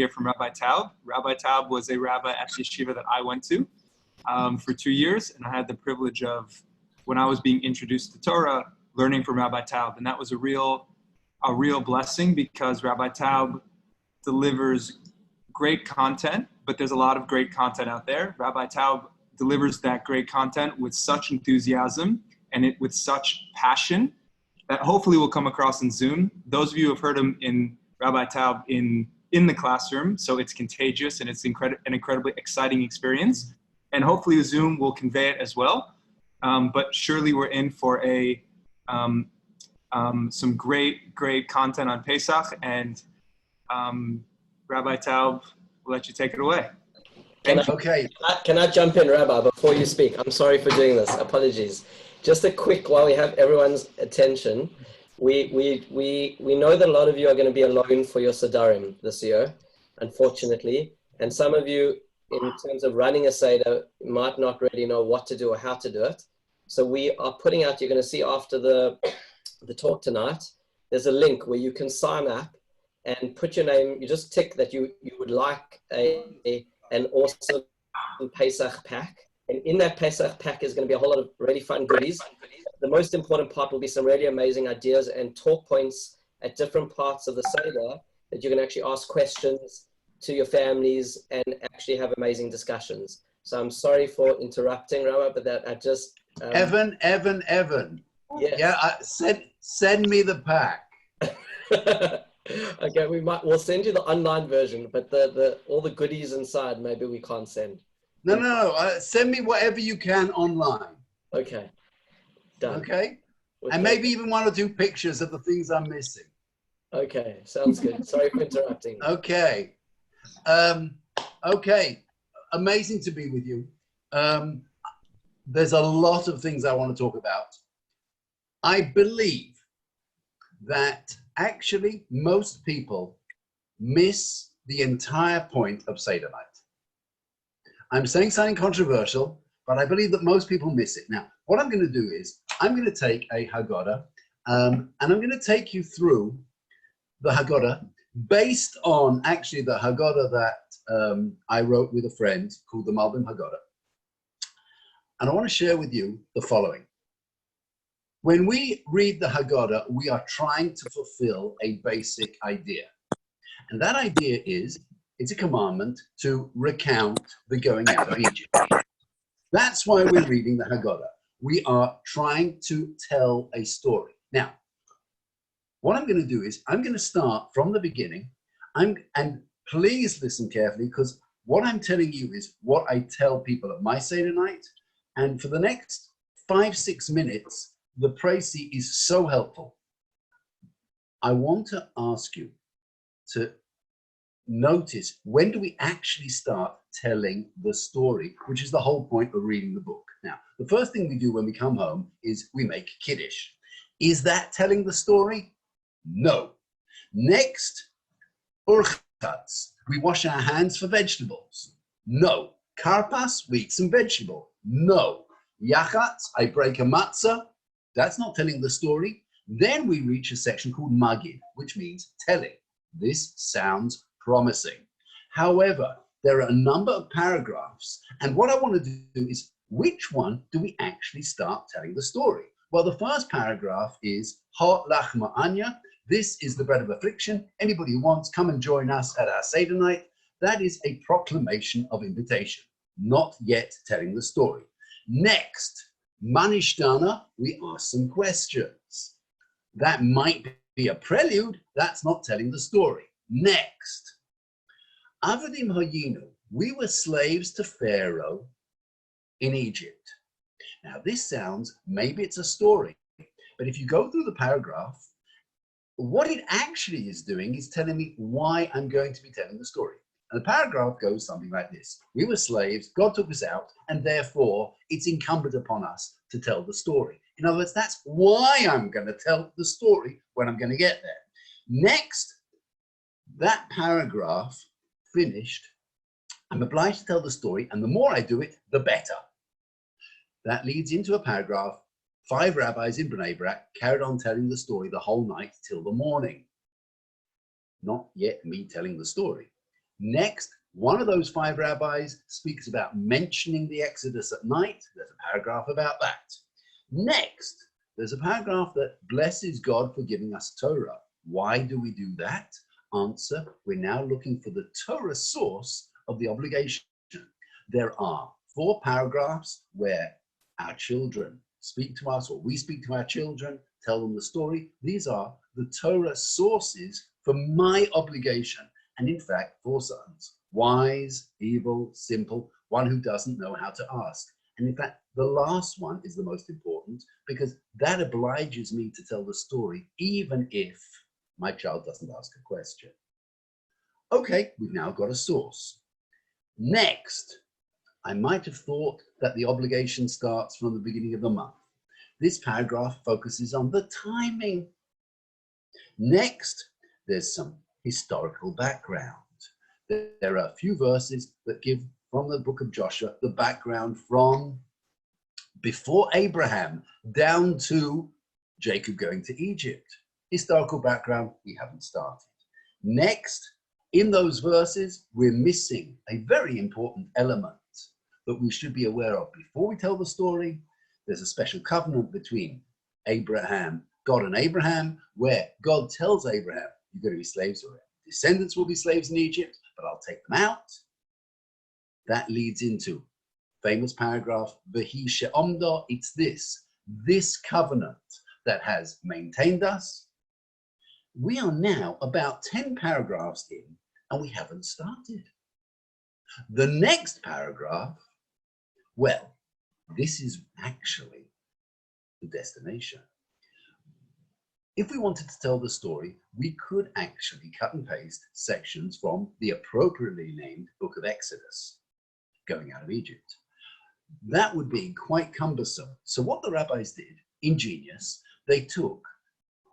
hear from Rabbi Taub. Rabbi Taub was a rabbi at the yeshiva that I went to for 2 years, and I had the privilege of, when I was being introduced to Torah, learning from Rabbi Taub, and that was a real blessing, because Rabbi Taub delivers great content, but there's a lot of great content out there. Rabbi Taub delivers that great content with such enthusiasm and with such passion that hopefully will come across in Zoom. Those of you who have heard him in Rabbi Taub in the classroom, so it's contagious and it's an incredibly exciting experience. And hopefully Zoom will convey it as well. But surely we're in for some great content on Pesach, and Rabbi Taub will let you take it away. Can I jump in, Rabbi, before you speak? I'm sorry for doing this. Apologies. Just a quick, while we have everyone's attention, we know that a lot of you are going to be alone for your Sedarim this year, unfortunately. And some of you, in terms of running a Seder, might not really know what to do or how to do it. So we are putting out, you're going to see after the talk tonight, there's a link where you can sign up and put your name. You just tick that you would like an awesome Pesach pack. And in that Pesach pack is going to be a whole lot of really fun goodies. The most important part will be some really amazing ideas and talk points at different parts of the Seder that you can actually ask questions to your families and actually have amazing discussions. So I'm sorry for interrupting, Rabbi, but that I just... Evan. Yes. Yeah, send me the pack. Okay, we'll send you the online version, but all the goodies inside maybe we can't send. No. Send me whatever you can online. Okay. Done. Okay. And maybe even 1 or 2 pictures of the things I'm missing. Okay, sounds good. Sorry for interrupting. Okay. Okay. Amazing to be with you. There's a lot of things I want to talk about. I believe that actually most people miss the entire point of Seder night. I'm saying something controversial, but I believe that most people miss it. Now, what I'm going to do is I'm going to take a Haggadah, and I'm going to take you through the Haggadah based on actually the Haggadah that I wrote with a friend called the Malbim Haggadah. And I want to share with you the following. When we read the Haggadah, we are trying to fulfill a basic idea. And that idea is, it's a commandment to recount the going out of Egypt. That's why we're reading the Haggadah. We are trying to tell a story. Now, what I'm going to do is, I'm going to start from the beginning. And please listen carefully, because what I'm telling you is what I tell people at my Seder night. And for the next 5-6 minutes, the précis is so helpful. I want to ask you to notice, when do we actually start telling the story, which is the whole point of reading the book. Now, the first thing we do when we come home is we make Kiddush. Is that telling the story? No. Next, Urchatz. We wash our hands for vegetables. No. Karpas, we eat some vegetable. No. Yachatz, I break a matzah. That's not telling the story. Then we reach a section called Magid, which means telling. This sounds promising. However, there are a number of paragraphs, and what I want to do is, which one do we actually start telling the story? Well, the first paragraph is Ha Lachma Anya. This is the bread of affliction. Anybody who wants, come and join us at our Seder night. That is a proclamation of invitation, not yet telling the story. Next, Manishtana, we ask some questions. That might be a prelude. That's not telling the story. Next, Avadim Hayinu, we were slaves to Pharaoh in Egypt. Now this sounds, maybe it's a story, but if you go through the paragraph, what it actually is doing is telling me why I'm going to be telling the story. And the paragraph goes something like this. We were slaves, God took us out, and therefore it's incumbent upon us to tell the story. In other words, that's why I'm going to tell the story when I'm going to get there. Next, that paragraph finished, I'm obliged to tell the story, and the more I do it, the better. That leads into a paragraph. 5 rabbis in Bnei Brak carried on telling the story the whole night till the morning. Not yet me telling the story. Next, one of those 5 rabbis speaks about mentioning the Exodus at night. There's a paragraph about that. Next, there's a paragraph that blesses God for giving us Torah. Why do we do that? Answer, we're now looking for the Torah source of the obligation. There are 4 paragraphs where our children speak to us, or we speak to our children, tell them the story. These are the Torah sources for my obligation. And in fact, 4 sons: wise, evil, simple, one who doesn't know how to ask. And in fact, the last one is the most important, because that obliges me to tell the story, even if my child doesn't ask a question. Okay, we've now got a source. Next, I might have thought that the obligation starts from the beginning of the month. This paragraph focuses on the timing. Next, there's some historical background. There are a few verses that give, from the book of Joshua, the background from before Abraham down to Jacob going to Egypt. Historical background, we haven't started. Next, in those verses, we're missing a very important element that we should be aware of before we tell the story. There's a special covenant between Abraham, God and Abraham, where God tells Abraham, you're going to be slaves forever. Descendants will be slaves in Egypt, but I'll take them out. That leads into famous paragraph, V'hi she'omdo, it's this covenant that has maintained us. We are now about 10 paragraphs in, and we haven't started. The next paragraph, well, this is actually the destination. If we wanted to tell the story, we could actually cut and paste sections from the appropriately named Book of Exodus, going out of Egypt. That would be quite cumbersome. So what the rabbis did, ingenious, they took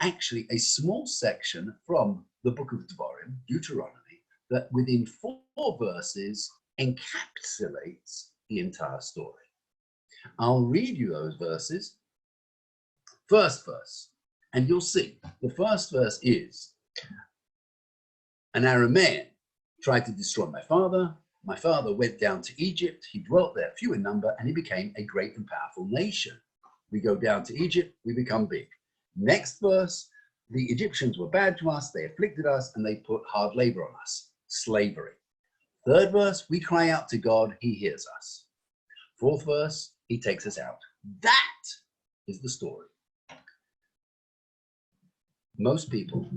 actually a small section from the Book of Devarim, Deuteronomy, that within 4 verses encapsulates the entire story. I'll read you those verses. First verse, and you'll see the first verse is, an Aramean tried to destroy my father. My father went down to Egypt. He dwelt there, few in number, and he became a great and powerful nation. We go down to Egypt, we become big. Next verse, the Egyptians were bad to us, they afflicted us, and they put hard labor on us, slavery. Third verse, we cry out to God, he hears us. Fourth verse, he takes us out. That is the story. Most people,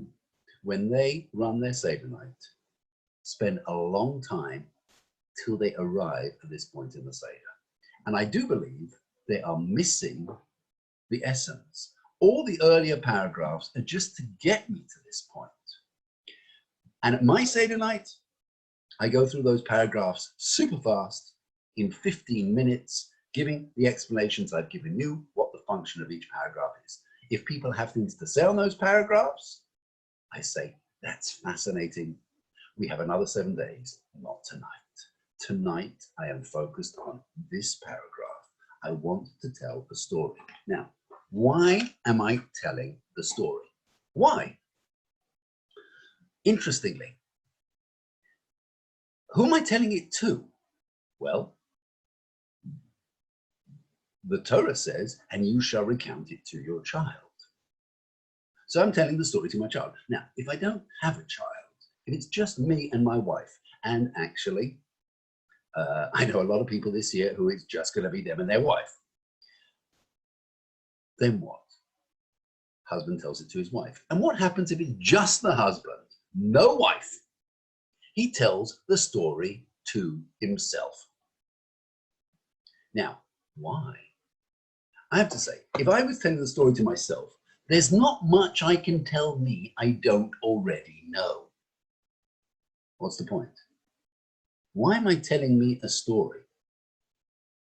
when they run their Seder night, spend a long time till they arrive at this point in the Seder. And I do believe they are missing the essence. All the earlier paragraphs are just to get me to this point. And at my Seder night, I go through those paragraphs super fast in 15 minutes, giving the explanations I've given you, what the function of each paragraph is. If people have things to say on those paragraphs, I say, that's fascinating. We have another 7 days, not tonight. Tonight, I am focused on this paragraph. I want to tell the story. Now, why am I telling the story? Why? Interestingly, who am I telling it to? Well, the Torah says, and you shall recount it to your child. So I'm telling the story to my child. Now, if I don't have a child, if it's just me and my wife, and actually, I know a lot of people this year who it's just going to be them and their wife. Then what? Husband tells it to his wife. And what happens if it's just the husband, no wife? He tells the story to himself. Now, why? I have to say, if I was telling the story to myself, there's not much I can tell me I don't already know. What's the point? Why am I telling me a story?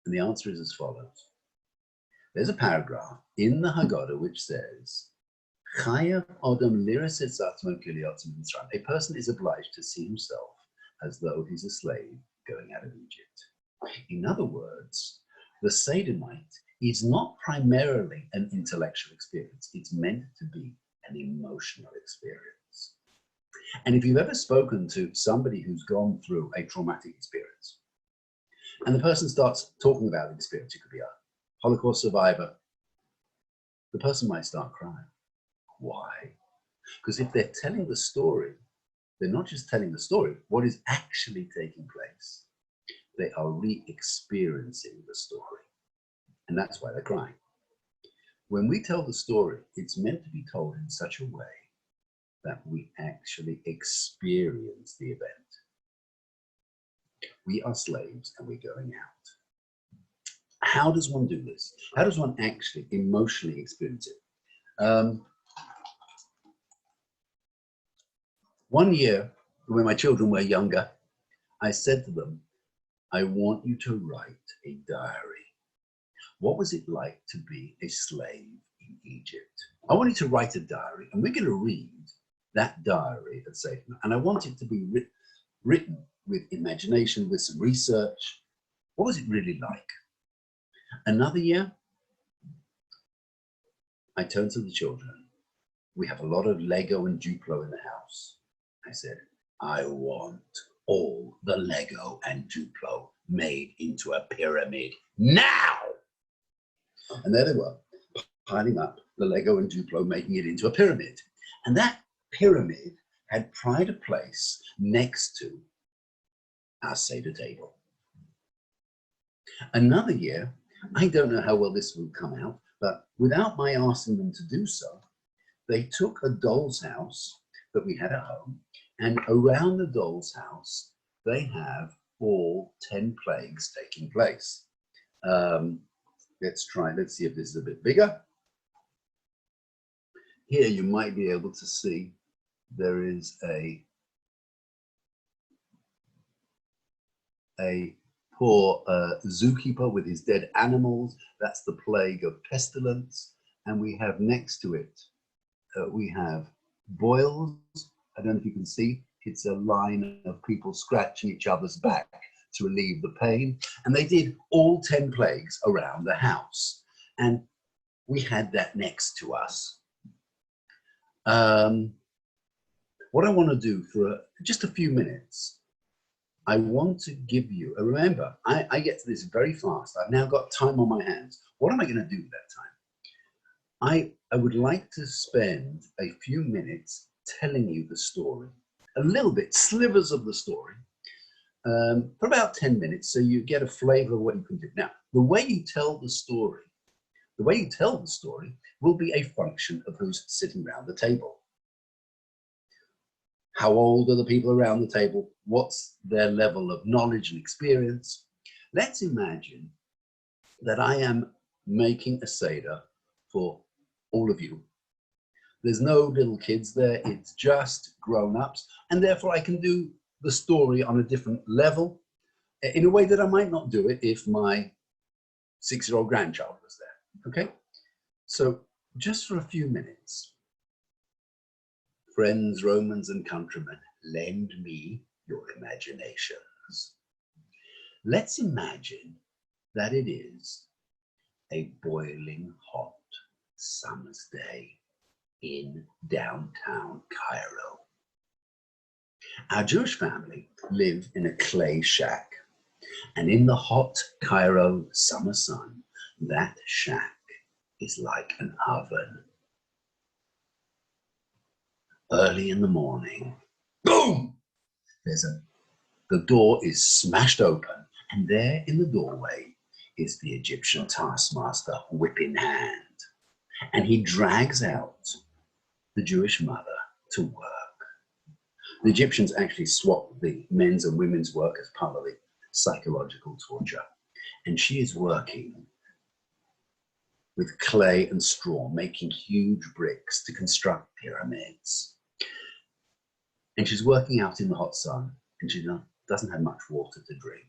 And the answer is as follows. There's a paragraph in the Haggadah which says, a person is obliged to see himself as though he's a slave going out of Egypt. In other words, the Seder night is not primarily an intellectual experience. It's meant to be an emotional experience. And if you've ever spoken to somebody who's gone through a traumatic experience, and the person starts talking about the experience, it could be a Holocaust survivor, the person might start crying. Why? Because if they're telling the story, they're not just telling the story, what is actually taking place. They are re-experiencing the story. And that's why they're crying. When we tell the story, it's meant to be told in such a way that we actually experience the event. We are slaves and we're going out. How does one do this? How does one actually emotionally experience it? One year, when my children were younger, I said to them, I want you to write a diary. What was it like to be a slave in Egypt? I want you to write a diary, and we're going to read that diary at Seder. And I want it to be written with imagination, with some research. What was it really like? Another year, I turned to the children. We have a lot of Lego and Duplo in the house. I said, I want all the Lego and Duplo made into a pyramid now. And there they were, piling up the Lego and Duplo, making it into a pyramid. And that pyramid had pride of place next to our Seder table. Another year, I don't know how well this will come out, but without my asking them to do so, they took a doll's house that we had at home, and around the doll's house, they have all 10 plagues taking place. Let's see if this is a bit bigger. Here you might be able to see there is a poor zookeeper with his dead animals. That's the plague of pestilence. And we have next to it, we have boils. I don't know if you can see, it's a line of people scratching each other's back to relieve the pain. And they did all 10 plagues around the house. And we had that next to us. What I want to do for just a few minutes, I want to give you, remember, I get to this very fast. I've now got time on my hands. What am I going to do with that time? I would like to spend a few minutes telling you the story, a little bit, slivers of the story, for about 10 minutes, so you get a flavor of what you can do. Now, the way you tell the story will be a function of who's sitting around the table. How old are the people around the table? What's their level of knowledge and experience? Let's imagine that I am making a Seder for all of you. There's no little kids there, it's just grown-ups, and therefore I can do the story on a different level in a way that I might not do it if my 6-year-old grandchild was there, okay? So just for a few minutes, friends, Romans, and countrymen, lend me your imaginations. Let's imagine that it is a boiling hot summer's day in downtown Cairo. Our Jewish family live in a clay shack, and in the hot Cairo summer sun, that shack is like an oven. Early in the morning, boom! The door is smashed open, and there in the doorway is the Egyptian taskmaster, whip in hand. And he drags out the Jewish mother to work. The Egyptians actually swapped the men's and women's work as part of the psychological torture. And she is working with clay and straw, making huge bricks to construct pyramids. And she's working out in the hot sun, and she doesn't have much water to drink.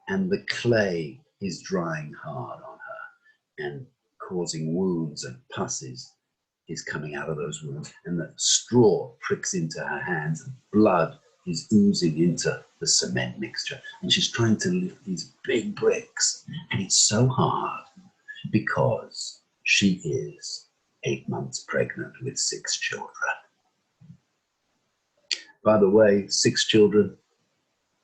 And the clay is drying hard on her and causing wounds, and pusses is coming out of those wounds, and the straw pricks into her hands, and blood is oozing into the cement mixture. And she's trying to lift these big bricks, and it's so hard because she is 8 months pregnant with 6 children. By the way, 6 children,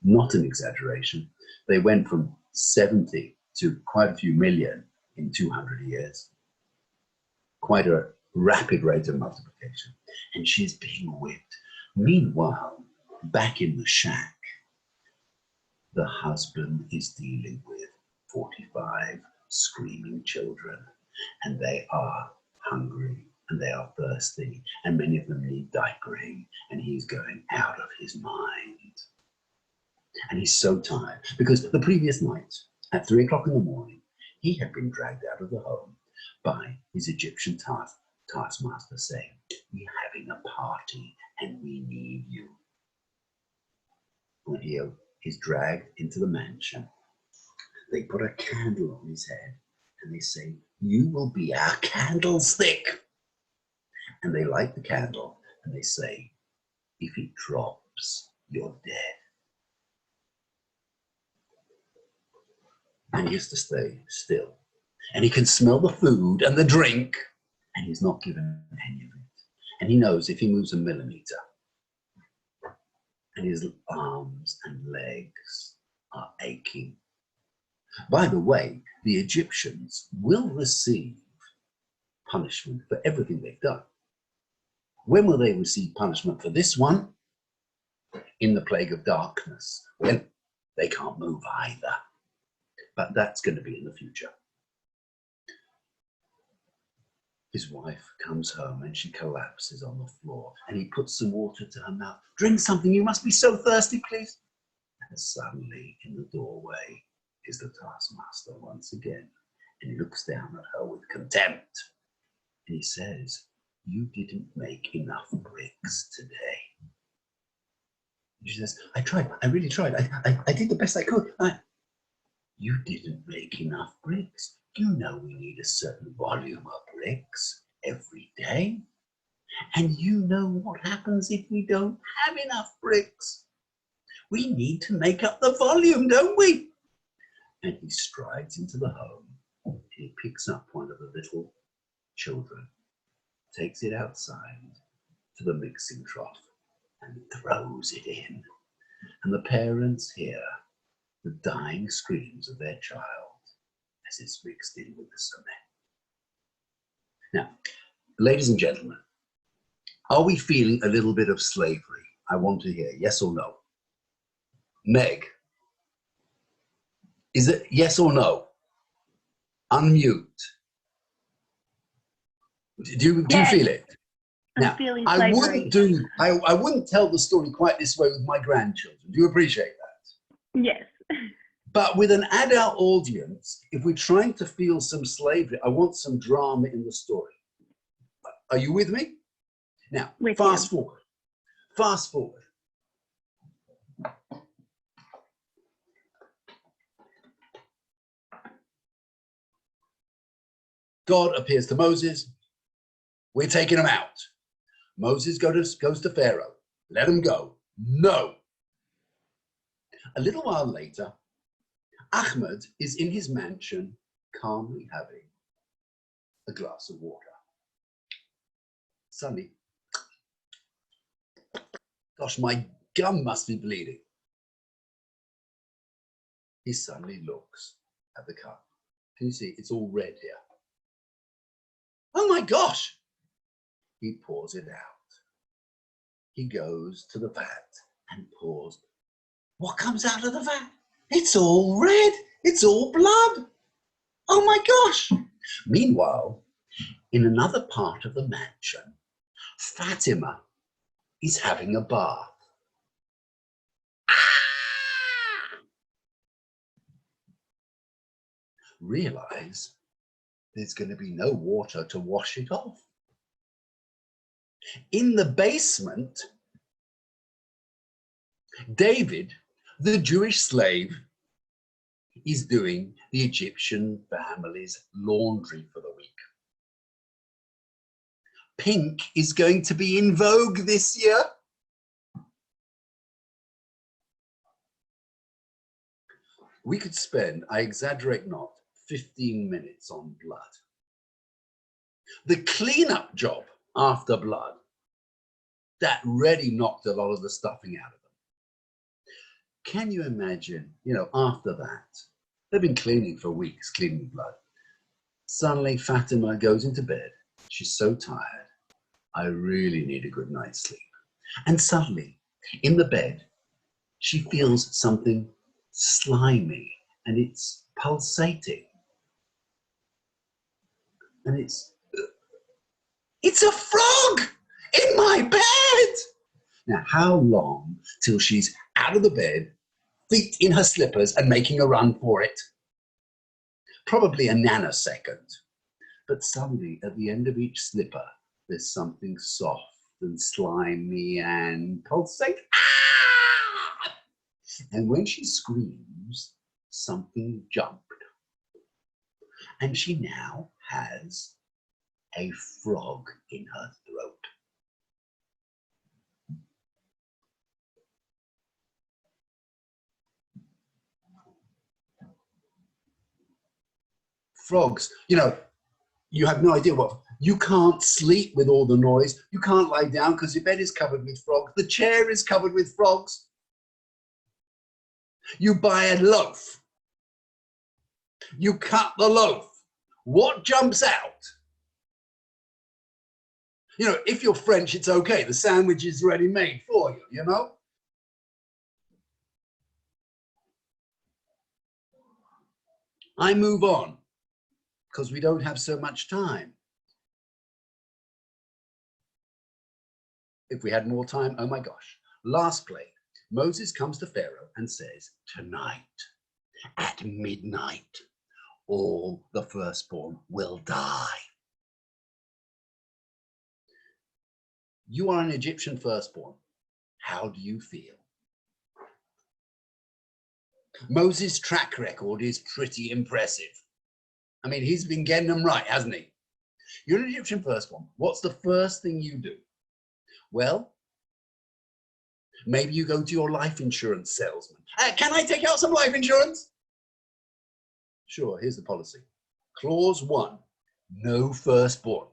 not an exaggeration. They went from 70 to quite a few million in 200 years. Quite a rapid rate of multiplication. And she's being whipped. Meanwhile, back in the shack, the husband is dealing with 45 screaming children, and they are hungry and they are thirsty, and many of them need diapering, and he's going out of his mind. And he's so tired because the previous night at 3 o'clock in the morning, he had been dragged out of the home by his Egyptian taskmaster saying, "We're having a party and we need you." And he is dragged into the mansion. They put a candle on his head and they say, "You will be our candlestick." And they light the candle and they say, "If it drops, you're dead." And he has to stay still. And he can smell the food and the drink, and he's not given any of it. And he knows if he moves a millimeter, and his arms and legs are aching. By the way, the Egyptians will receive punishment for everything they've done. When will they receive punishment for this one? In the plague of darkness, when they can't move either. But that's going to be in the future. His wife comes home and she collapses on the floor, and he puts some water to her mouth. "Drink something, you must be so thirsty, please." And suddenly in the doorway is the taskmaster once again, and he looks down at her with contempt. And he says, "You didn't make enough bricks today." And she says, "I tried, I really tried. I did the best I could." "You didn't make enough bricks. You know we need a certain volume of bricks every day. And you know what happens if we don't have enough bricks. We need to make up the volume, don't we?" And he strides into the home, and he picks up one of the little children, takes it outside to the mixing trough, and throws it in. And the parents hear the dying screams of their child as it's mixed in with the cement. Now, ladies and gentlemen, are we feeling a little bit of slavery? I want to hear yes or no. Meg, is it yes or no? Unmute. Do you feel it? I'm feeling slavery. I wouldn't tell the story quite this way with my grandchildren. Do you appreciate that? Yes. But with an adult audience, if we're trying to feel some slavery, I want some drama in the story. Are you with me? Now, fast forward. Fast forward. God appears to Moses. We're taking him out. Moses goes to Pharaoh. Let him go. No. A little while later, Ahmed is in his mansion, calmly having a glass of water. Suddenly, gosh, my gum must be bleeding. He suddenly looks at the cup. Can you see? It's all red here. Oh my gosh! He pours it out. He goes to the vat and pours. What comes out of the vat? It's all red. It's all blood. Oh my gosh. Meanwhile, in another part of the mansion, Fatima is having a bath. Realize there's going to be no water to wash it off. In the basement, David, the Jewish slave, is doing the Egyptian family's laundry for the week. Pink is going to be in vogue this year. We could spend, I exaggerate not, 15 minutes on blood. The cleanup job after blood that really knocked a lot of the stuffing out of them. Can you imagine, after that, they've been cleaning for weeks, cleaning blood. Suddenly Fatima goes into bed. She's so tired. I really need a good night's sleep. And suddenly, in the bed, she feels something slimy and it's pulsating. And it's a frog in my bed. Now, how long till she's out of the bed, feet in her slippers and making a run for it? Probably a nanosecond. But suddenly, at the end of each slipper, there's something soft and slimy and pulsating. Ah! And when she screams, something jumped. And she now has a frog in her throat. Frogs, you have no idea what. You can't sleep with all the noise. You can't lie down because your bed is covered with frogs. The chair is covered with frogs. You buy a loaf. You cut the loaf. What jumps out? If you're French, it's okay. The sandwich is ready made for you, I move on because we don't have so much time. If we had more time, oh my gosh. Last plague, Moses comes to Pharaoh and says, tonight at midnight, all the firstborn will die. You are an Egyptian firstborn. How do you feel? Moses' track record is pretty impressive. I mean, he's been getting them right, hasn't he? You're an Egyptian firstborn. What's the first thing you do? Well, maybe you go to your life insurance salesman. Can I take out some life insurance? Sure, here's the policy. Clause 1, no firstborn.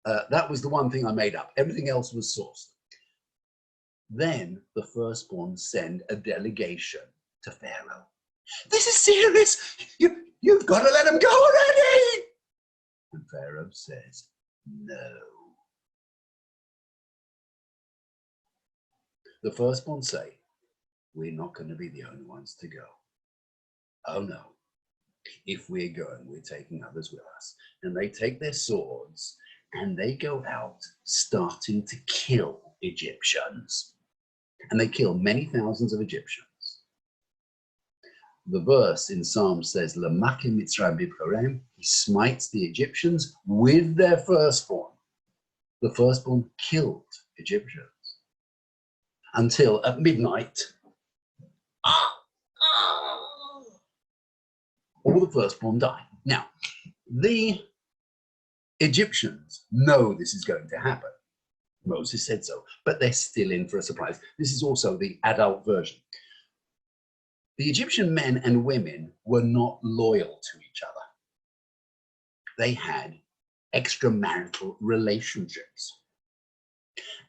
That was the one thing I made up. Everything else was sourced. Then the firstborn send a delegation to Pharaoh. This is serious. You've got to let him go already. And Pharaoh says, no. The firstborn say, we're not going to be the only ones to go. Oh no. If we're going, we're taking others with us. And they take their swords and they go out starting to kill Egyptians. And they kill many thousands of Egyptians. The verse in Psalm says, Lamakim Mitzrayim b'Bcharem, he smites the Egyptians with their firstborn. The firstborn killed Egyptians. Until at midnight, all the firstborn die. Now, the Egyptians know this is going to happen. Moses said so, but they're still in for a surprise. This is also the adult version. The Egyptian men and women were not loyal to each other. They had extramarital relationships.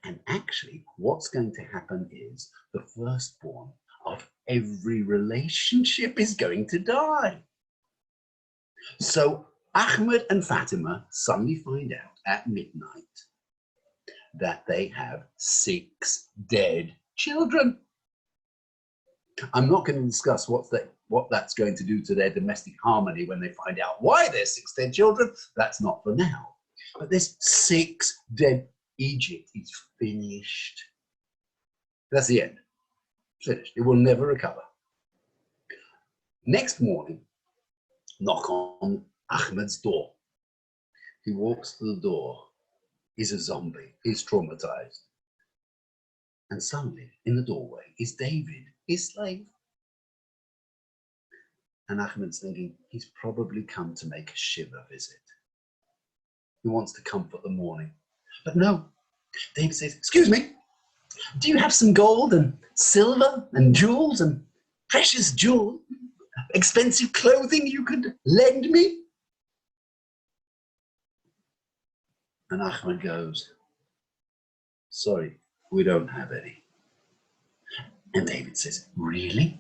And actually, what's going to happen is the firstborn of every relationship is going to die. So Ahmed and Fatima suddenly find out at midnight that they have 6 dead children. I'm not going to discuss what that's going to do to their domestic harmony when they find out why there's 6 dead children. That's not for now. But there's 6 dead. Egypt is finished. That's the end. Finished. It will never recover. Next morning, knock on Ahmed's door. He walks to the door. He's a zombie. He's traumatized. And suddenly, in the doorway, is David, his slave. And Ahmed's thinking, he's probably come to make a shiva visit. He wants to comfort the mourning. But no, David says, excuse me, do you have some gold and silver and jewels and precious jewels, expensive clothing you could lend me? And Ahmed goes, sorry, we don't have any. And David says, really?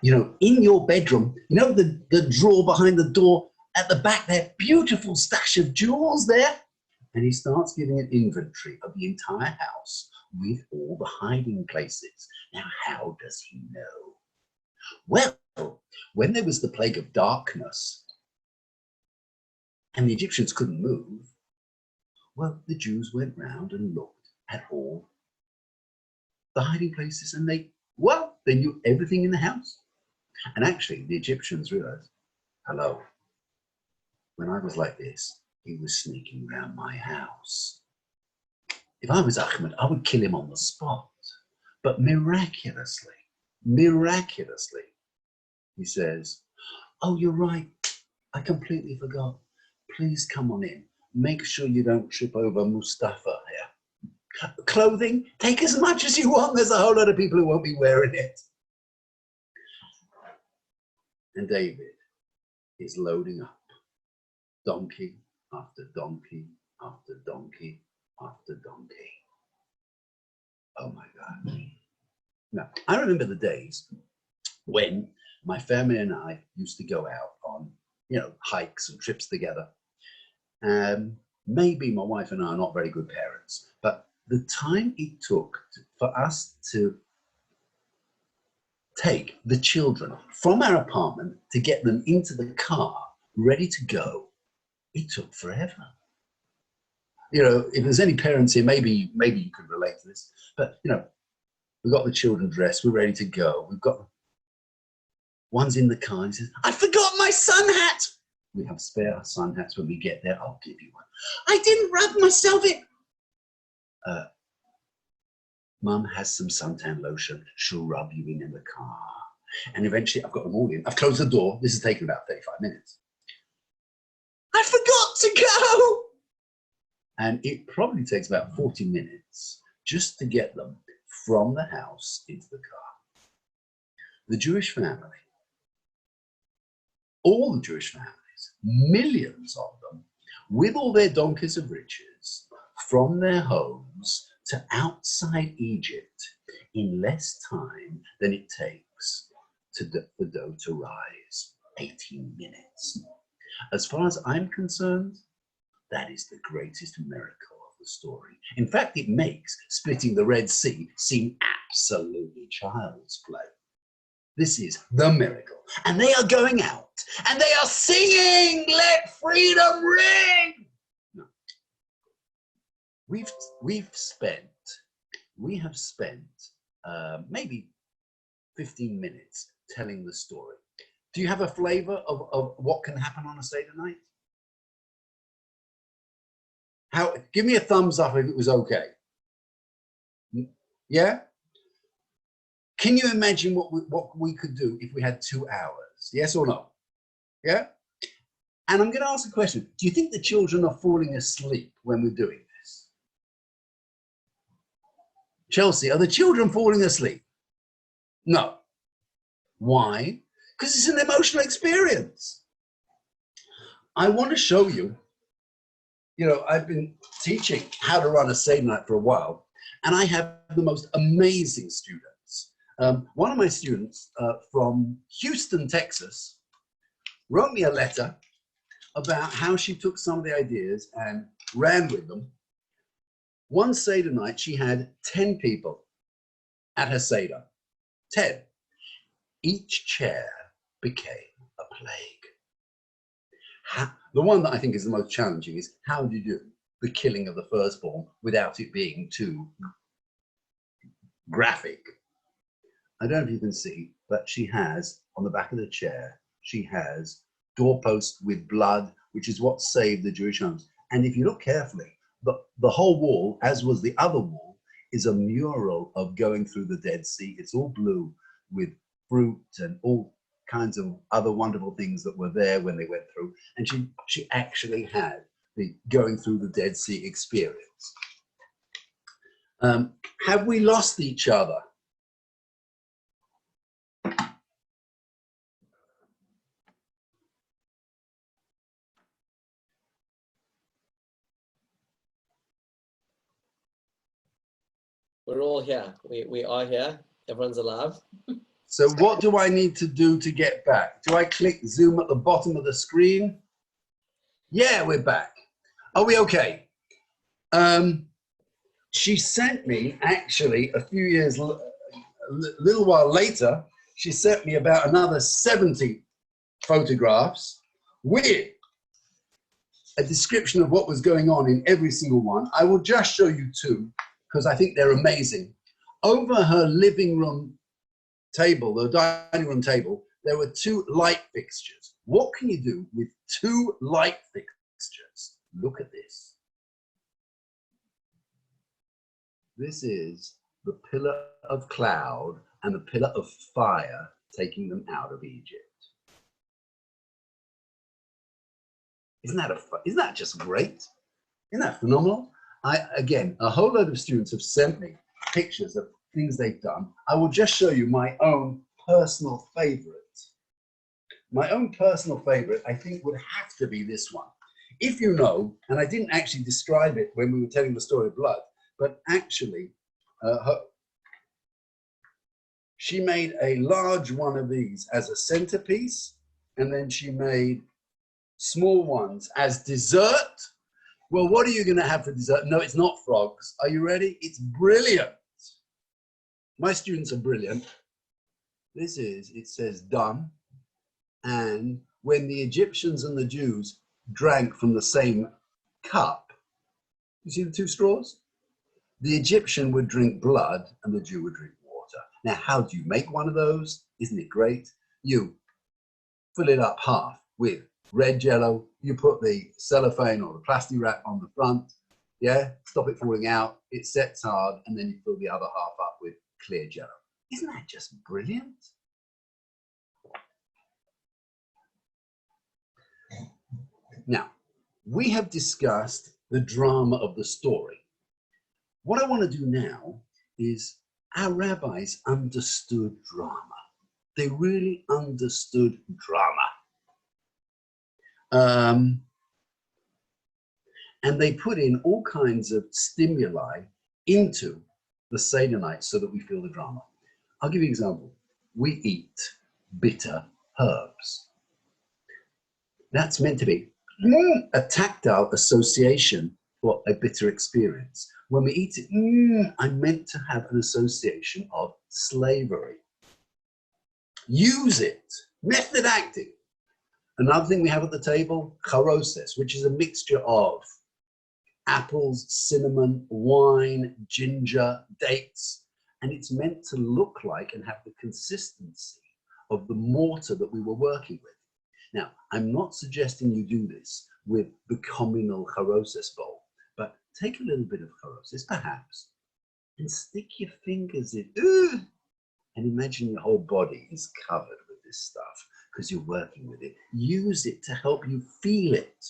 You know, in your bedroom, you know the drawer behind the door at the back there, beautiful stash of jewels there? And he starts giving an inventory of the entire house with all the hiding places. Now, how does he know? Well, when there was the plague of darkness and the Egyptians couldn't move, well, the Jews went round and looked at all the hiding places and they knew everything in the house. And actually, the Egyptians realized, hello, when I was like this, he was sneaking around my house. If I was Ahmed, I would kill him on the spot. But miraculously, he says, oh, you're right. I completely forgot. Please come on in. Make sure you don't trip over Mustafa here. Clothing, take as much as you want. There's a whole lot of people who won't be wearing it. And David is loading up donkey after donkey after donkey after donkey. Oh my God. Now, I remember the days when my family and I used to go out on, you know, hikes and trips together. Maybe my wife and I are not very good parents, but the time it took for us to take the children from our apartment to get them into the car, ready to go, it took forever. You know, if there's any parents here, maybe you could relate to this, but you know, we've got the children dressed, we're ready to go. We've got, one's in the car and he says, I forgot my sun hat. We have spare sun hats when we get there. I'll give you one. I didn't wrap myself in. Mum has some suntan lotion. She'll rub you in the car. And eventually I've got them all in. I've closed the door. This has taken about 35 minutes. I forgot to go. And it probably takes about 40 minutes just to get them from the house into the car. The Jewish family, all the Jewish families, millions of them, with all their donkeys of riches, from their homes to outside Egypt in less time than it takes for the dough to rise, 18 minutes. As far as I'm concerned, that is the greatest miracle of the story. In fact, it makes splitting the Red Sea seem absolutely child's play. This is the miracle. And they are going out and they are singing, let freedom ring. No. We have spent maybe 15 minutes telling the story. Do you have a flavor of what can happen on a Seder night? Give me a thumbs up if it was okay. Yeah? Can you imagine what we could do if we had 2 hours? Yes or no? Yeah? And I'm going to ask a question. Do you think the children are falling asleep when we're doing this? Chelsea, are the children falling asleep? No. Why? Because it's an emotional experience. I want to show you, you know, I've been teaching how to run a Seder night for a while, and I have the most amazing students. One of my students from Houston, Texas, wrote me a letter about how she took some of the ideas and ran with them. One Seder night, she had 10 people at her Seder. 10. Each chair became a plague. The one that I think is the most challenging is how do you do the killing of the firstborn without it being too graphic. I don't know if you can see, but she has, on the back of the chair, she has doorposts with blood, which is what saved the Jewish homes. And if you look carefully, the whole wall, as was the other wall, is a mural of going through the Dead Sea. It's all blue with fruit and all kinds of other wonderful things that were there when they went through. And she actually had the going through the Dead Sea experience. Have we lost each other? We're all here. We are here. Everyone's alive. So what do I need to do to get back? Do I click Zoom at the bottom of the screen? Yeah, we're back. Are we okay? She sent me, actually, a few years, a little while later, she sent me about another 70 photographs with a description of what was going on in every single one. I will just show you two, because I think they're amazing. Over her living room table, the dining room table, there were two light fixtures. What can you do with two light fixtures? Look at this. This is the pillar of cloud and the pillar of fire taking them out of Egypt. Isn't that just great? Isn't that phenomenal? Again, a whole load of students have sent me pictures of things they've done. I will just show you my own personal favorite. My own personal favorite, I think, would have to be this one. If you know, and I didn't actually describe it when we were telling the story of blood, but actually, she made a large one of these as a centerpiece, and then she made small ones as dessert. Well, what are you going to have for dessert? No, it's not frogs. Are you ready? It's brilliant. My students are brilliant. It says done. And when the Egyptians and the Jews drank from the same cup, you see the two straws? The Egyptian would drink blood and the Jew would drink water. Now, how do you make one of those? Isn't it great? You fill it up half with red jello. You put the cellophane or the plastic wrap on the front. Yeah, stop it falling out. It sets hard, and then you fill the other half up with clear jello. Isn't that just brilliant? Now, we have discussed the drama of the story. What I want to do now is, our rabbis understood drama. They really understood drama. And they put in all kinds of stimuli into the Seder night so that we feel the drama. I'll give you an example. We eat bitter herbs. That's meant to be a tactile association for a bitter experience. When we eat it, I'm meant to have an association of slavery. Use it, method acting. Another thing we have at the table, charoses, which is a mixture of apples, cinnamon, wine, ginger, dates, and it's meant to look like and have the consistency of the mortar that we were working with. Now, I'm not suggesting you do this with the communal charoses bowl, but take a little bit of charoses, perhaps, and stick your fingers in, and imagine your whole body is covered with this stuff because you're working with it. Use it to help you feel it.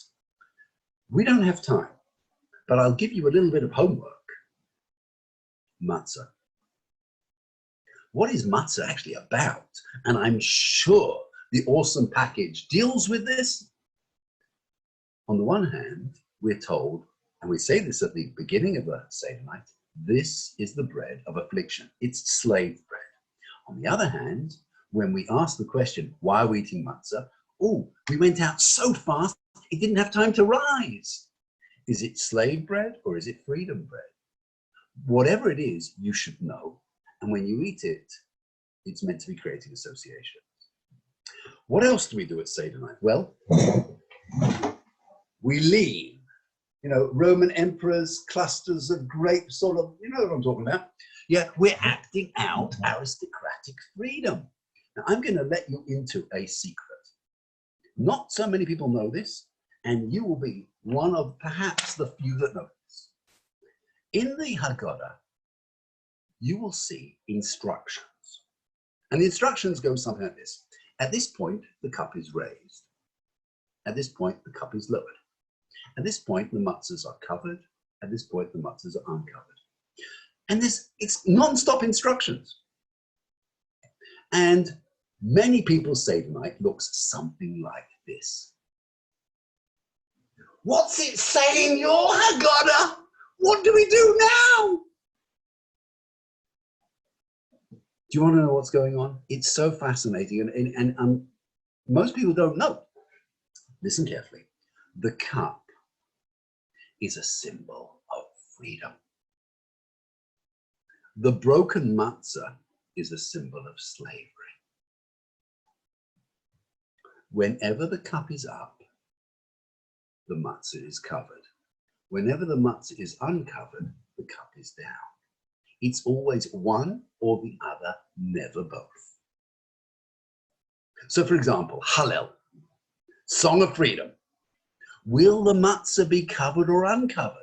We don't have time, but I'll give you a little bit of homework. Matzah. What is matzah actually about? And I'm sure the awesome package deals with this. On the one hand, we're told, and we say this at the beginning of the Seder night, this is the bread of affliction. It's slave bread. On the other hand, when we ask the question, why are we eating matzah? Oh, we went out so fast, it didn't have time to rise. Is it slave bread or is it freedom bread? Whatever it is, you should know. And when you eat it, it's meant to be creating association. What else do we do at Seder night? Well, we lean. You know, Roman emperors, clusters of grapes, sort of, you know what I'm talking about. Yeah, we're acting out aristocratic freedom. Now, I'm going to let you into a secret. Not so many people know this, and you will be one of perhaps the few that know this. In the Haggadah, you will see instructions. And the instructions go something like this. At this point, the cup is raised. At this point, the cup is lowered. At this point, the matzahs are covered. At this point, the matzahs are uncovered. And it's non-stop instructions. And many people's Seder night looks something like this. What's it saying, your Haggadah? What do we do now? Do you want to know what's going on? It's so fascinating, and most people don't know. Listen carefully. The cup is a symbol of freedom. The broken matzah is a symbol of slavery. Whenever the cup is up, the matzah is covered. Whenever the matzah is uncovered, the cup is down. It's always one or the other, never both. So for example, Hallel, Song of Freedom. Will the matzah be covered or uncovered?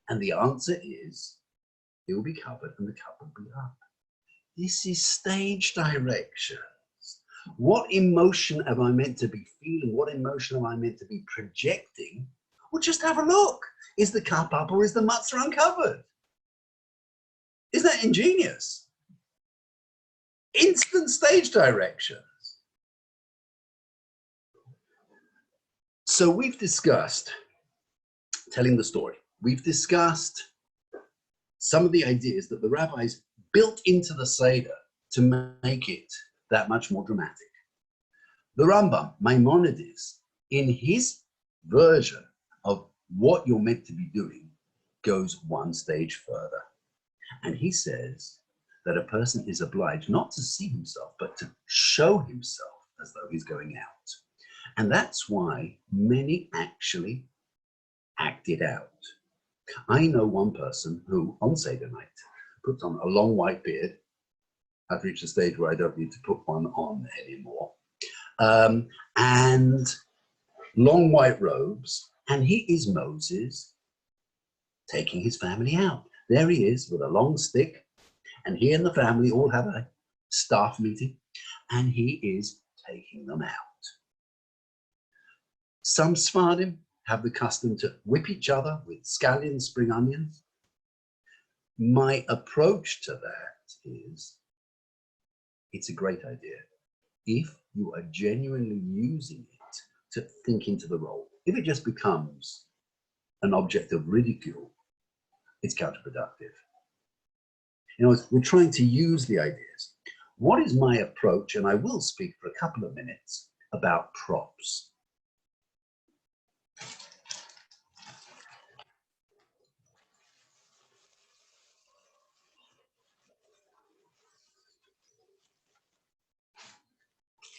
And the answer is, it will be covered and the cup will be up. This is stage directions. What emotion am I meant to be feeling? What emotion am I meant to be projecting? Well, just have a look. Is the cup up or is the matzah uncovered? Isn't that ingenious? Instant stage directions. So we've discussed telling the story. We've discussed some of the ideas that the rabbis built into the Seder to make it that much more dramatic. The Rambam, Maimonides, in his version of what you're meant to be doing, goes one stage further. And he says that a person is obliged not to see himself, but to show himself as though he's going out. And that's why many actually act it out. I know one person who, on Seder night, puts on a long white beard. I've reached a stage where I don't need to put one on anymore. And long white robes, and he is Moses taking his family out. There he is with a long stick, and he and the family all have a staff meeting, and he is taking them out. Some Sephardim have the custom to whip each other with scallions, spring onions. My approach to that is, it's a great idea if you are genuinely using it to think into the role. If it just becomes an object of ridicule, it's counterproductive. You know, we're trying to use the ideas. What is my approach? And I will speak for a couple of minutes about props.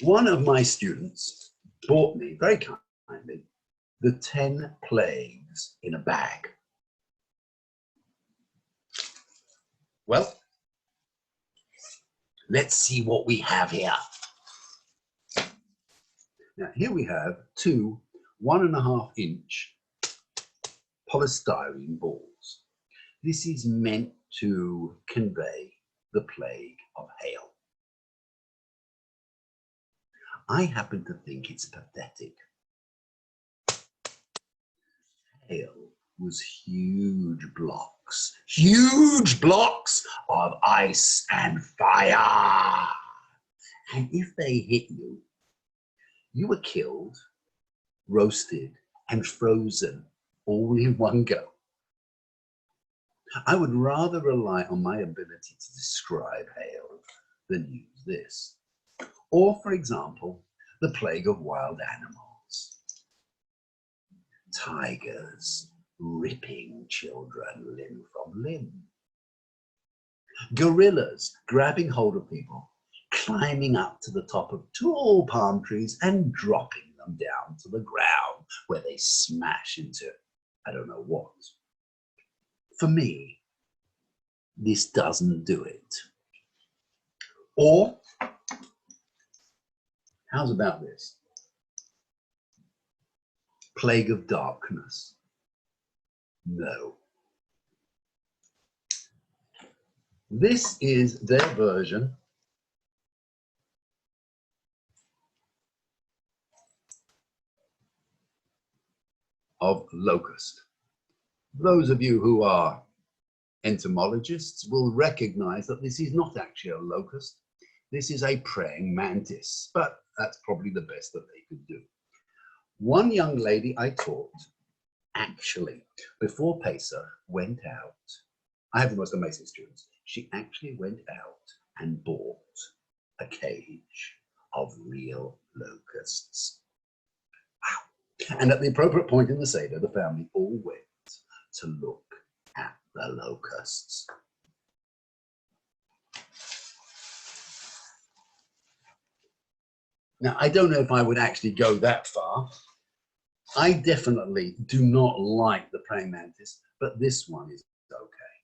One of my students bought me, very kindly, the 10 plagues in a bag. Well, let's see what we have here. Now, here we have two 1.5-inch polystyrene balls. This is meant to convey the plague of hail. I happen to think it's pathetic. Hail was huge blocks of ice and fire. And if they hit you, you were killed, roasted, and frozen all in one go. I would rather rely on my ability to describe hail than use this. Or, for example, the plague of wild animals. Tigers ripping children limb from limb. Gorillas grabbing hold of people, climbing up to the top of tall palm trees and dropping them down to the ground where they smash into I don't know what. For me, this doesn't do it. Or, how's about this? Plague of darkness. No. This is their version of locust. Those of you who are entomologists will recognize that this is not actually a locust. This is a praying mantis, but that's probably the best that they could do. One young lady I taught, actually, before Pesach, went out. I have the most amazing students. She actually went out and bought a cage of real locusts. Wow. And at the appropriate point in the Seder, the family all went to look at the locusts. Now, I don't know if I would actually go that far. I definitely do not like the praying mantis, but this one is okay.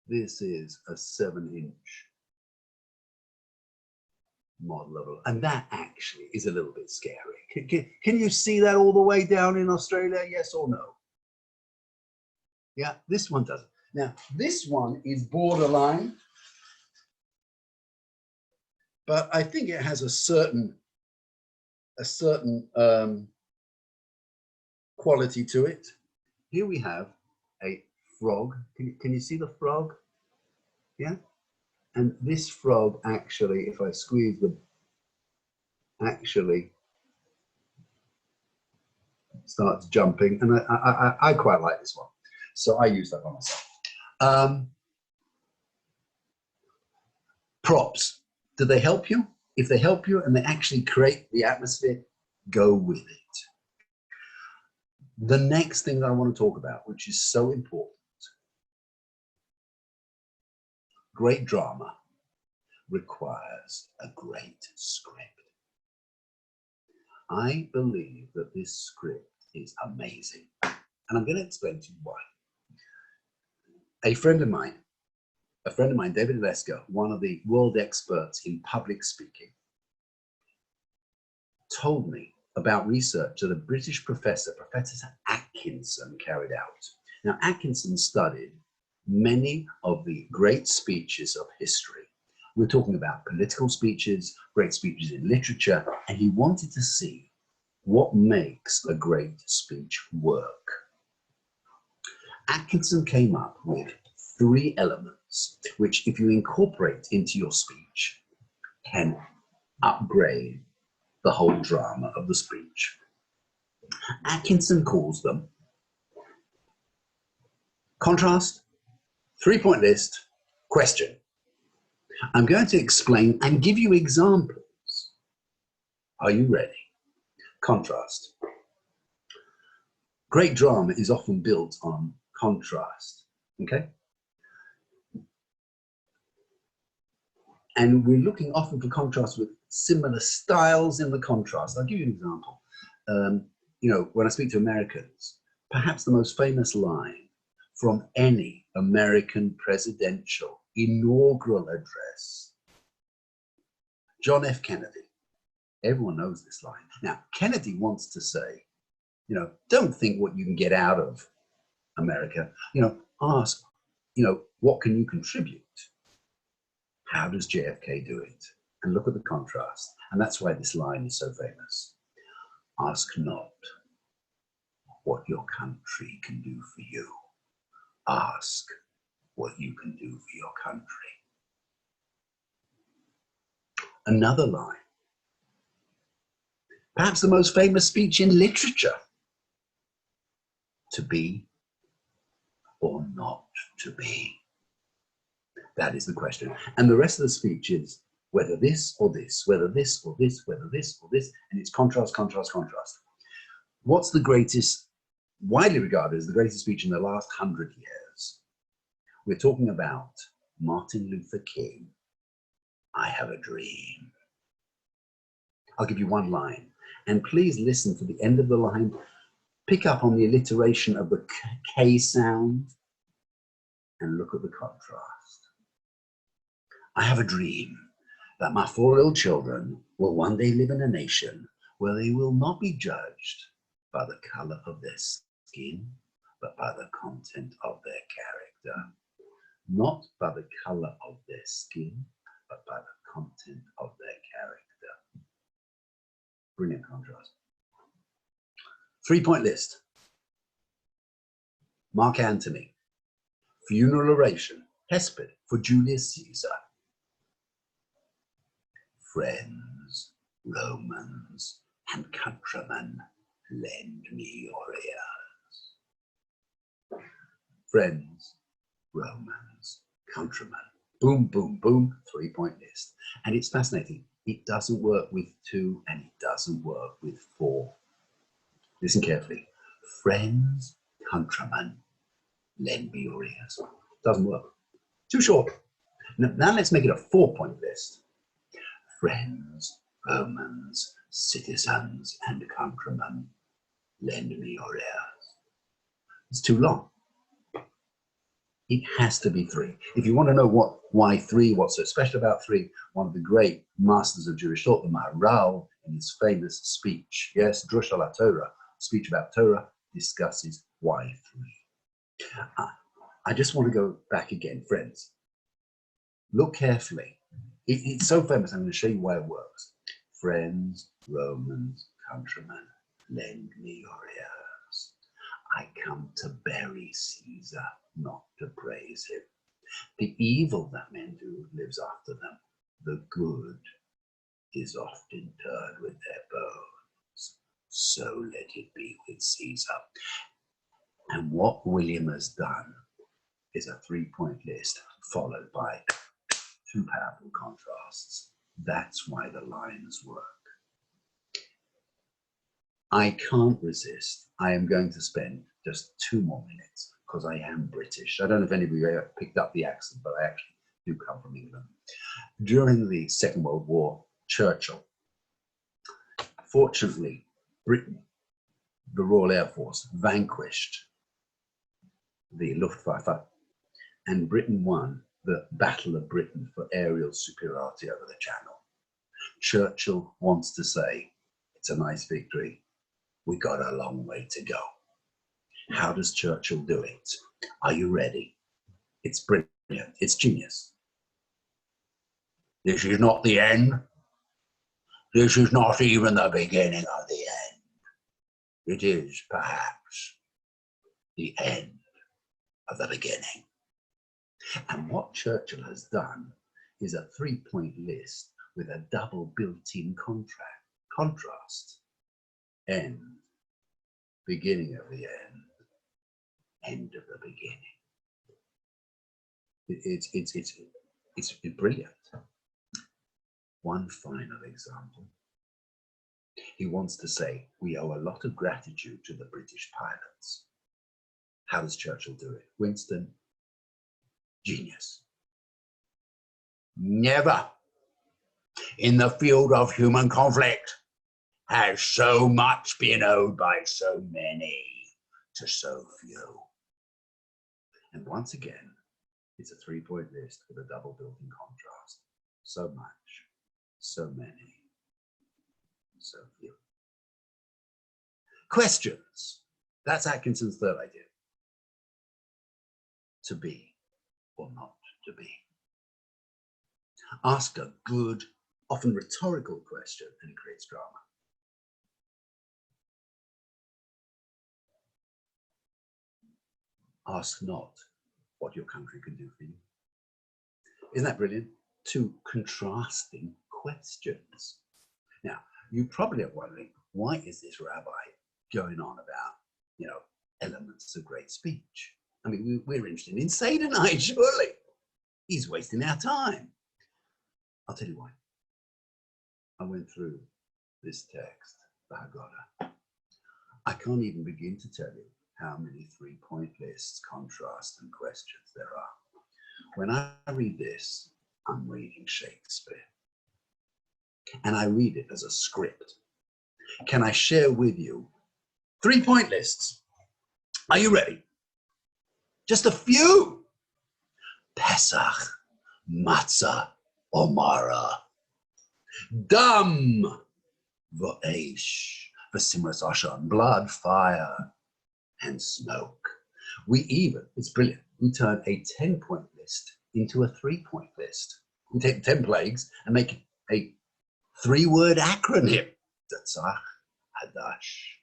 This is a 7-inch model of it, and that actually is a little bit scary. Can you see that all the way down in Australia? Yes or no? Yeah, this one doesn't. Now, this one is borderline, but I think it has a certain quality to it. Here we have a frog. Can you see the frog? Yeah. And this frog actually, if I squeeze them, actually starts jumping, and I quite like this one, so I use that one myself. Props. Do they help you? If they help you and they actually create the atmosphere, go with it. The next thing that I want to talk about, which is so important, great drama requires a great script. I believe that this script is amazing, and I'm going to explain to you why. A friend of mine, David Lesker, one of the world experts in public speaking, told me about research that a British professor, Professor Atkinson, carried out. Now, Atkinson studied many of the great speeches of history. We're talking about political speeches, great speeches in literature, and he wanted to see what makes a great speech work. Atkinson came up with 3 elements, which if you incorporate into your speech, can upgrade the whole drama of the speech. Atkinson calls them contrast, 3-point list, question. I'm going to explain and give you examples. Are you ready? Contrast. Great drama is often built on contrast, okay? And we're looking often for contrast with similar styles in the contrast. I'll give you an example. When I speak to Americans, perhaps the most famous line from any American presidential inaugural address, John F. Kennedy. Everyone knows this line. Now, Kennedy wants to say, don't think what you can get out of America. Ask, what can you contribute? How does JFK do it? And look at the contrast. And that's why this line is so famous. Ask not what your country can do for you. Ask what you can do for your country. Another line. Perhaps the most famous speech in literature. To be or not to be? That is the question. And the rest of the speech is whether this or this, whether this or this, whether this or this, and it's contrast, contrast, contrast. What's the greatest, widely regarded as the greatest speech in the last 100 years? We're talking about Martin Luther King. I have a dream. I'll give you one line, and please listen to the end of the line. Pick up on the alliteration of the K sound and look at the contrast. I have a dream that my 4 little children will one day live in a nation where they will not be judged by the color of their skin, but by the content of their character. Not by the color of their skin, but by the content of their character. Brilliant contrast. 3-point list. Mark Antony. Funeral oration. Hesped for Julius Caesar. Friends, Romans, and countrymen, lend me your ears. Friends, Romans, countrymen, Boom, boom, boom, 3-point list. And it's fascinating. It doesn't work with 2 and it doesn't work with 4. Listen carefully. Friends, countrymen, lend me your ears. Doesn't work. Too short. Now let's make it a 4-point list. Friends, Romans, citizens, and countrymen, lend me your ears. It's too long. It has to be 3. If you want to know why 3, what's so special about 3, one of the great masters of Jewish thought, the Maharal, in his famous speech, yes, Drush ala Torah, speech about Torah, discusses why 3. I just want to go back again, friends. Look carefully. It's so famous. I'm going to show you why it works. Friends, Romans, countrymen, lend me your ears. I come to bury Caesar, not to praise him. The evil that men do lives after them. The good is oft interred with their bones. So let it be with Caesar. And what William has done is a 3-point list followed by 2 powerful contrasts. That's why the lines work. I can't resist. I am going to spend just 2 more minutes because I am British. I don't know if anybody ever picked up the accent, but I actually do come from England. During the Second World War, Churchill, fortunately, Britain, the Royal Air Force, vanquished the Luftwaffe, and Britain won the Battle of Britain for aerial superiority over the Channel. Churchill wants to say, it's a nice victory. We got a long way to go. How does Churchill do it? Are you ready? It's brilliant. It's genius. This is not the end. This is not even the beginning of the end. It is perhaps the end of the beginning. And what Churchill has done is a 3-point list with a double built-in contrast. End, beginning of the end, end of the beginning. It's brilliant. One final example. He wants to say, we owe a lot of gratitude to the British pilots. How does Churchill do it? Winston, genius. Never in the field of human conflict has so much been owed by so many to so few. And once again, it's a 3-point list with a double built-in contrast. So much, so many, so few. Questions. That's Atkinson's third idea. To be or not to be. Ask a good, often rhetorical question and it creates drama. Ask not what your country can do for you. Isn't that brilliant? 2 contrasting questions. Now, you probably are wondering, why is this rabbi going on about, elements of great speech? I mean, we're interested in Seder night, surely. He's wasting our time. I'll tell you why. I went through this text, the Haggadah. I can't even begin to tell you how many 3-point lists, contrasts, and questions there are. When I read this, I'm reading Shakespeare. And I read it as a script. Can I share with you 3-point lists? Are you ready? Just a few. Pesach, matzah, omara. Dam, v'esh, v'simras ashan, blood, fire, and smoke. We even, it's brilliant, we turn a 10-point list into a 3-point list. We take 10 plagues and make it a 3-word acronym. Tzach, Hadash,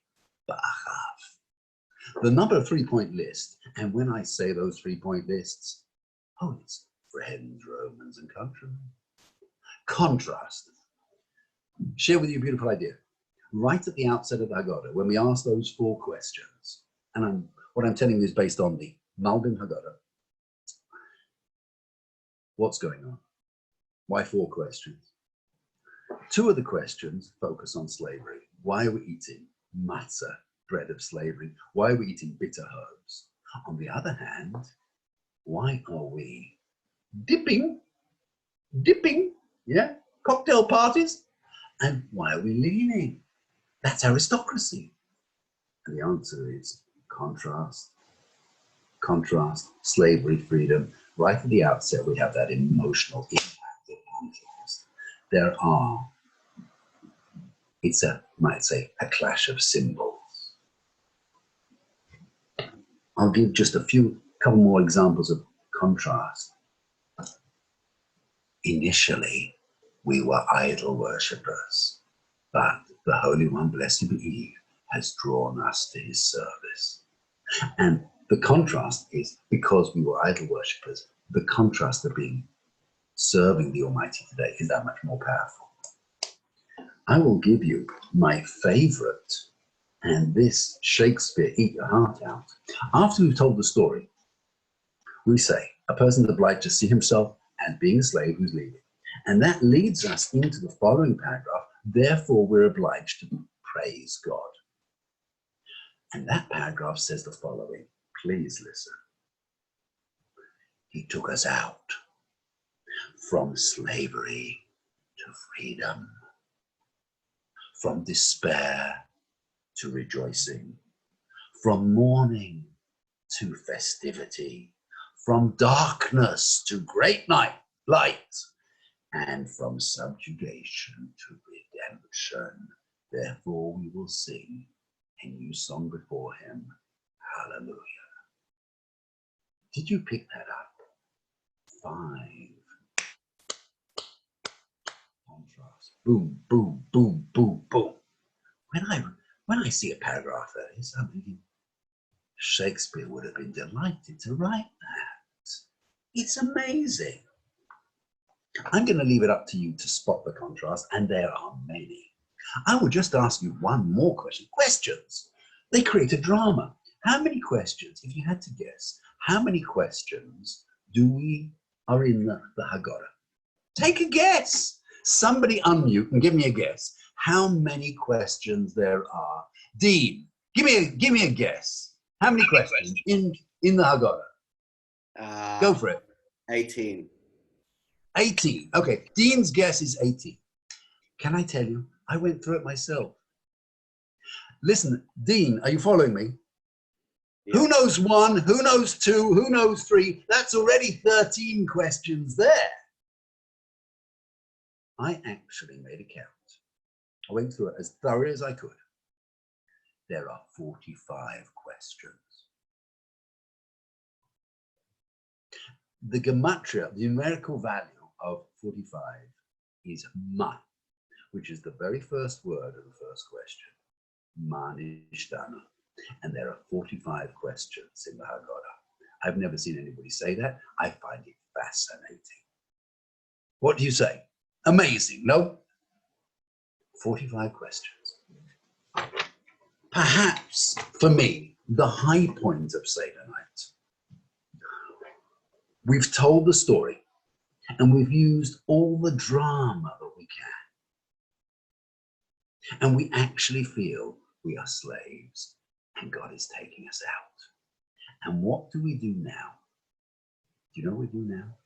Ba'achav. The number of 3-point lists, and when I say those 3-point lists, it's friends, Romans, and countrymen. Contrast. Share with you a beautiful idea. Right at the outset of the Haggadah, when we ask those 4 questions, and what I'm telling you is based on the Malbim Haggadah, What's going on? Why 4 questions? 2 of the questions focus on slavery. Why are we eating matzah, bread of slavery? Why are we eating bitter herbs? On the other hand, why are we dipping, yeah, cocktail parties? And why are we leaning? That's aristocracy. And the answer is contrast, slavery, freedom. Right at the outset, we have that emotional impact of contrast. There are, might say, a clash of symbols. I'll give just couple more examples of contrast. Initially, we were idol worshippers, but the Holy One, blessed be He, has drawn us to His service. And the contrast is, because we were idol worshippers, the contrast of serving the Almighty today is that much more powerful. I will give you my favorite, and this Shakespeare, eat your heart out. After we've told the story, we say a person is obliged to see himself as being a slave who's leaving. And that leads us into the following paragraph. Therefore, we're obliged to praise God. And that paragraph says the following. Please listen. He took us out from slavery to freedom, from despair to rejoicing, from mourning to festivity, from darkness to great light, and from subjugation to redemption. Therefore we will sing a new song before Him. Hallelujah. Did you pick that up? 5. Contrast. Boom, boom, boom, boom, boom. When I see a paragraph like this, I'm thinking, Shakespeare would have been delighted to write that. It's amazing. I'm going to leave it up to you to spot the contrast, and there are many. I will just ask you one more question. Questions. They create a drama. How many questions, if you had to guess, how many questions are in the Haggadah? Take a guess. Somebody unmute and give me a guess. How many questions there are? Dean, give me a guess. How many questions in the Haggadah? Go for it. 18. 18. Okay, Dean's guess is 18. Can I tell you, I went through it myself. Listen, Dean, are you following me? Yeah. Who knows 1? Who knows 2? Who knows 3? That's already 13 questions there. I actually made a count. I went through it as thoroughly as I could. There are 45 questions. The gematria, the numerical value of 45 is ma, which is the very first word of the first question. Ma nishtana. And there are 45 questions in the Haggadah. I've never seen anybody say that. I find it fascinating. What do you say? Amazing, no? 45 questions. Perhaps, for me, the high point of Seder night. We've told the story, and we've used all the drama that we can. And we actually feel we are slaves, and God is taking us out. And what do we do now? Do you know what we do now?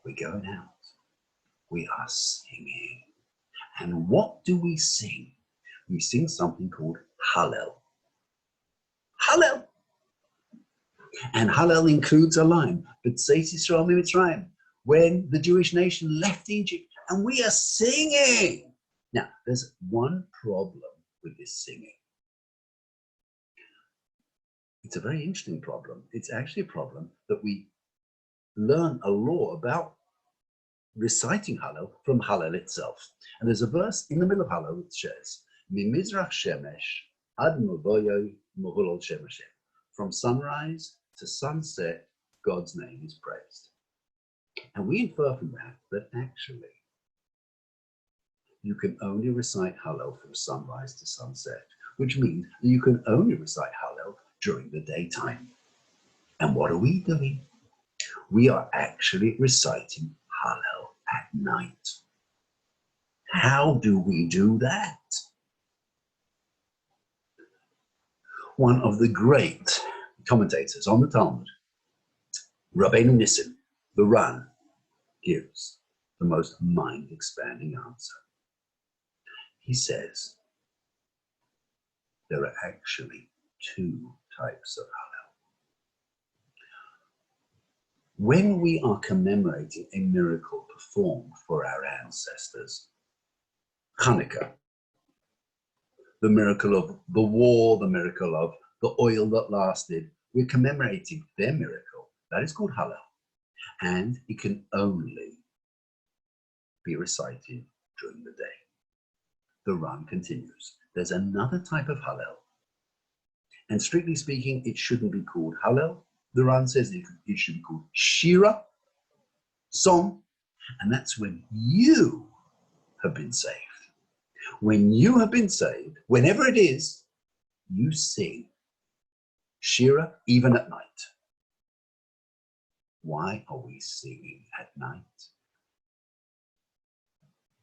We're going out. We are singing. And what do we sing? We sing something called Hallel. Hallel. And Hallel includes a line, B'tzeit Yisrael miMitzrayim, when the Jewish nation left Egypt, and we are singing. Now, there's one problem with this singing. It's a very interesting problem. It's actually a problem that we learn a law about reciting Hallel from Hallel itself. And there's a verse in the middle of Hallel which says, Mimizrach Shemesh ad Movoyo Mohulol Shem Hashem. From sunrise to sunset, God's name is praised. And we infer from that actually you can only recite Hallel from sunrise to sunset, which means that you can only recite Hallel during the daytime. And what are we doing? We are actually reciting Hallel at night. How do we do that? One of the great commentators on the Talmud, Rabbi Nissim, the Ran, gives the most mind-expanding answer. He says there are actually two types of Hallel. When we are commemorating a miracle performed for our ancestors, Hanukkah, the miracle of the war, the miracle of the oil that lasted, we're commemorating their miracle. That is called Hallel. And it can only be recited during the day. The Ran continues. There's another type of Hallel. And strictly speaking, it shouldn't be called Hallel. The Ran says it should be called Shira, song. And that's when you have been saved. When you have been saved, whenever it is, you sing Shira even at night. Why are we singing at night?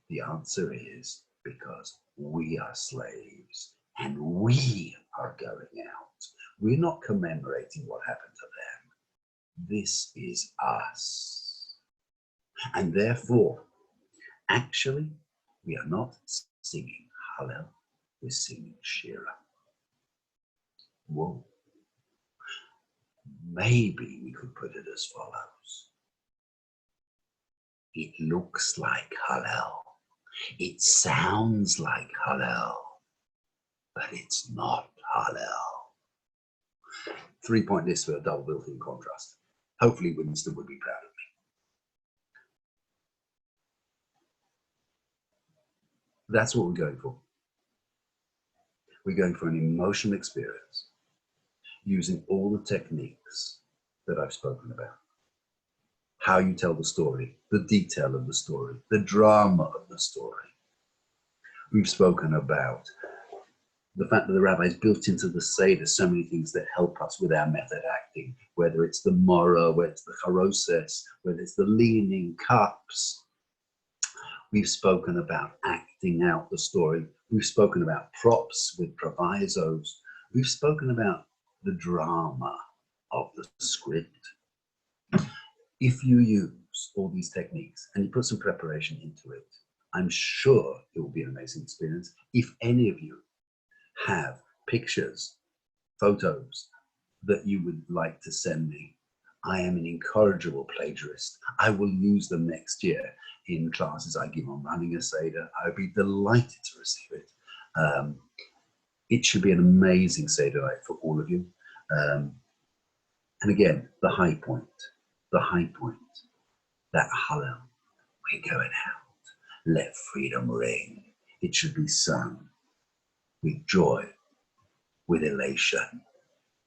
The answer is because we are slaves and we are going out. We're not commemorating what happened to them. This is us. And therefore, actually, we are not singing Hallel, we're singing Shira. Whoa. Maybe we could put it as follows. It looks like Hallel. It sounds like Hallel, but it's not Hallel. 3-point list for a double built-in contrast. Hopefully Winston would be proud of me. That's what we're going for. We're going for an emotional experience using all the techniques that I've spoken about. How you tell the story, the detail of the story, the drama of the story. We've spoken about the fact that the rabbis built into the Seder so many things that help us with our method acting, whether it's the Morah, whether it's the Charoses, whether it's the leaning cups. We've spoken about acting out the story. We've spoken about props with provisos. We've spoken about the drama of the script. If you use all these techniques and you put some preparation into it, I'm sure it will be an amazing experience. If any of you have pictures, photos that you would like to send me, I am an incorrigible plagiarist. I will use them next year in classes I give on running a Seder. I would be delighted to receive it. It should be an amazing Seder night for all of you. And again, the high point, that Hallel, we're going out. Let freedom ring. It should be sung with joy, with elation,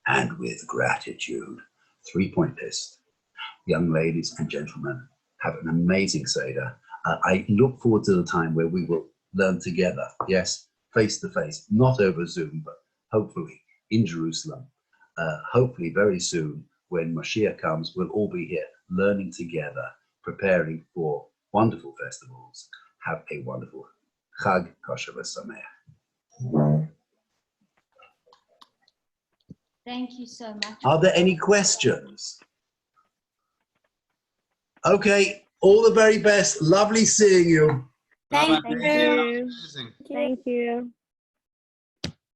and with gratitude. 3-point list. Young ladies and gentlemen, have an amazing Seder. I look forward to the time where we will learn together. Yes, face to face, not over Zoom, but hopefully in Jerusalem. Hopefully very soon, when Mashiach comes, we'll all be here learning together, preparing for wonderful festivals. Have a wonderful Chag Kosher V'Sameach. Thank you so much. Are there any questions? Okay, all the very best. Lovely seeing you. Thank you. Thank you.